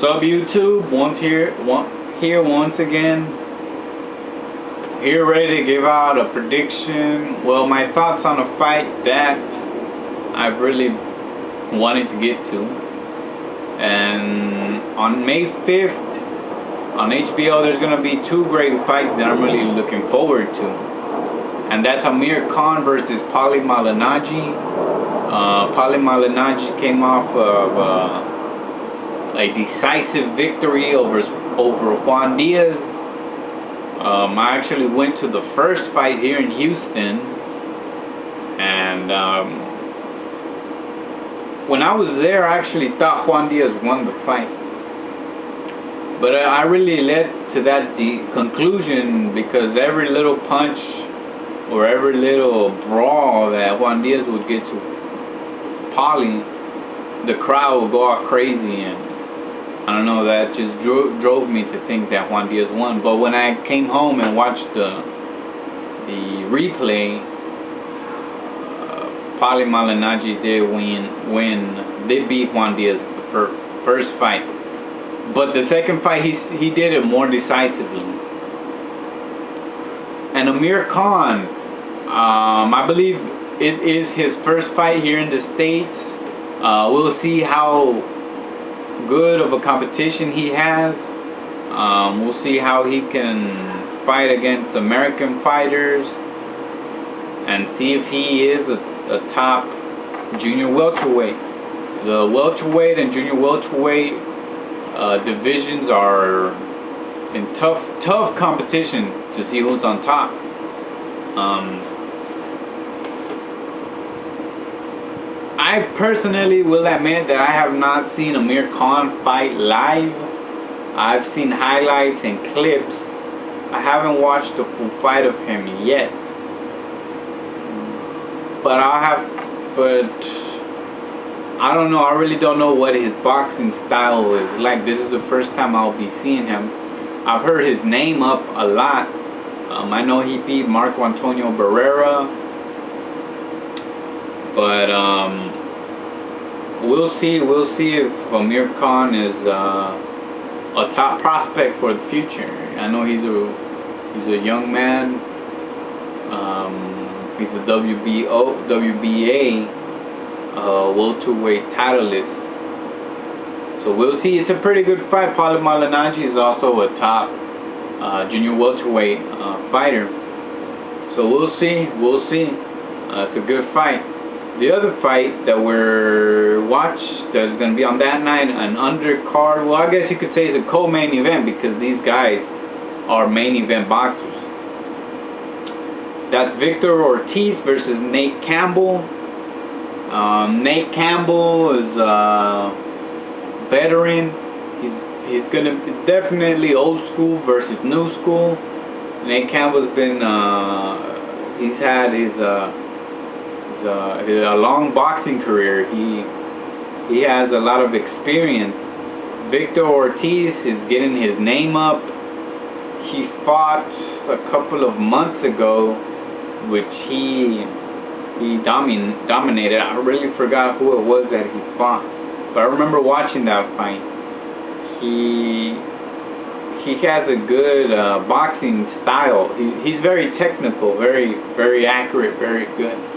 What's up, YouTube? Here once again. Here ready to give out a prediction. Well, my thoughts on a fight that I've really wanted to get to. And on May 5th on HBO, there's going to be two great fights that I'm really looking forward to. And that's Amir Khan versus Paulie Malignaggi. Paulie Malignaggi came off of a decisive victory over Juan Diaz. I actually went to the first fight here in Houston, and when I was there, I actually thought Juan Diaz won the fight. But I really led to that conclusion because every little punch or every little brawl that Juan Diaz would get to Paulie, the crowd would go all crazy, and I don't know, that just drove me to think that Juan Diaz won. But when I came home and watched the replay, Paulie Malignaggi did beat Juan Diaz the first fight. But the second fight, he did it more decisively. And Amir Khan, I believe it is his first fight here in the States. We'll see how good of a competition he has. We'll see how he can fight against American fighters and see if he is a top junior welterweight. The welterweight and junior welterweight divisions are in tough competition to see who's on top. I personally will admit that I have not seen Amir Khan fight live. I've seen highlights and clips. I haven't watched a full fight of him yet. But I don't know. I really don't know what his boxing style is like. This is the first time I'll be seeing him. I've heard his name up a lot. I know he beat Marco Antonio Barrera. But we'll see if Amir Khan is a top prospect for the future. I know he's a young man. He's a WBA welterweight titleist. So we'll see. It's a pretty good fight. Paulie Malignaggi is also a top junior welterweight fighter. So we'll see. It's a good fight. The other fight that we're that's going to be on that night, an undercard, well, I guess you could say it's a co-main event because these guys are main event boxers. That's Victor Ortiz versus Nate Campbell. Nate Campbell is a veteran. He's gonna be definitely old school versus new school. Nate Campbell's been he's had a long boxing career. He has a lot of experience. Victor Ortiz is getting his name up. He fought a couple of months ago, which he dominated. I really forgot who it was that he fought, but I remember watching that fight. He has a good boxing style. He's very technical, very accurate, very good.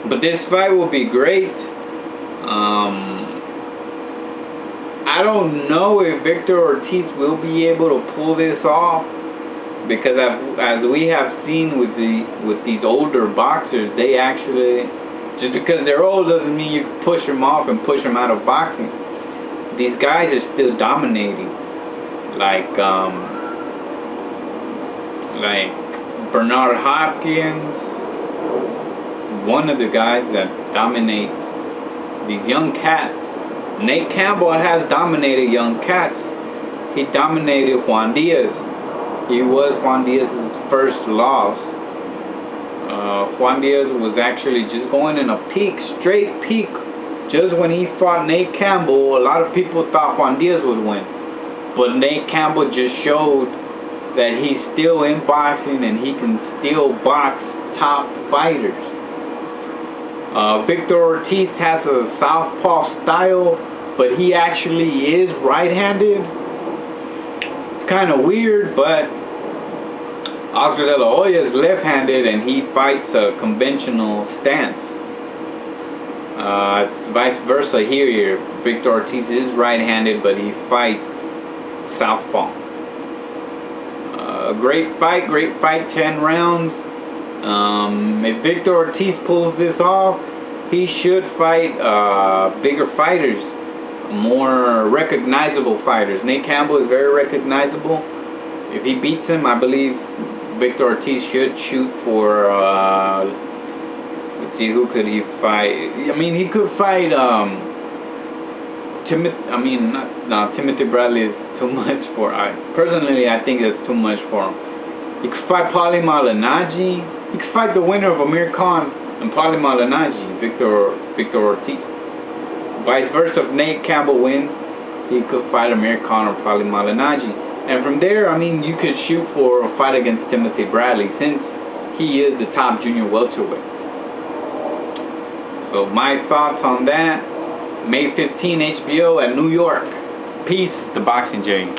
But this fight will be great. I don't know if Victor Ortiz will be able to pull this off, because as we have seen with these older boxers, they actually, just because they're old doesn't mean you can push them off and push them out of boxing. These guys are still dominating, like Bernard Hopkins, one of the guys that dominate these young cats. Nate Campbell has dominated young cats. He dominated Juan Diaz. He was Juan Diaz's first loss. Juan Diaz was actually just going in a straight peak. Just when he fought Nate Campbell, a lot of people thought Juan Diaz would win. But Nate Campbell just showed that he's still in boxing and he can still box top fighters. Victor Ortiz has a southpaw style, but he actually is right-handed. It's kind of weird, but Oscar De La Hoya is left-handed and he fights a conventional stance. Vice versa here. Victor Ortiz is right-handed, but he fights southpaw. Great fight, 10 rounds. If Victor Ortiz pulls this off, he should fight bigger fighters, more recognizable fighters. Nate Campbell is very recognizable. If he beats him, I believe Victor Ortiz should shoot for, let's see, who could he fight? I mean, he could fight, Timothy Bradley is too much for, personally, I think it's too much for him. He could fight Paulie Malignaggi. He could fight the winner of Amir Khan and Paulie Malignaggi, Victor Ortiz. Vice versa, if Nate Campbell wins, he could fight Amir Khan or Paulie Malignaggi. And from there, I mean, you could shoot for a fight against Timothy Bradley, since he is the top junior welterweight. So my thoughts on that, May 15, HBO at New York. Peace, the Boxing J.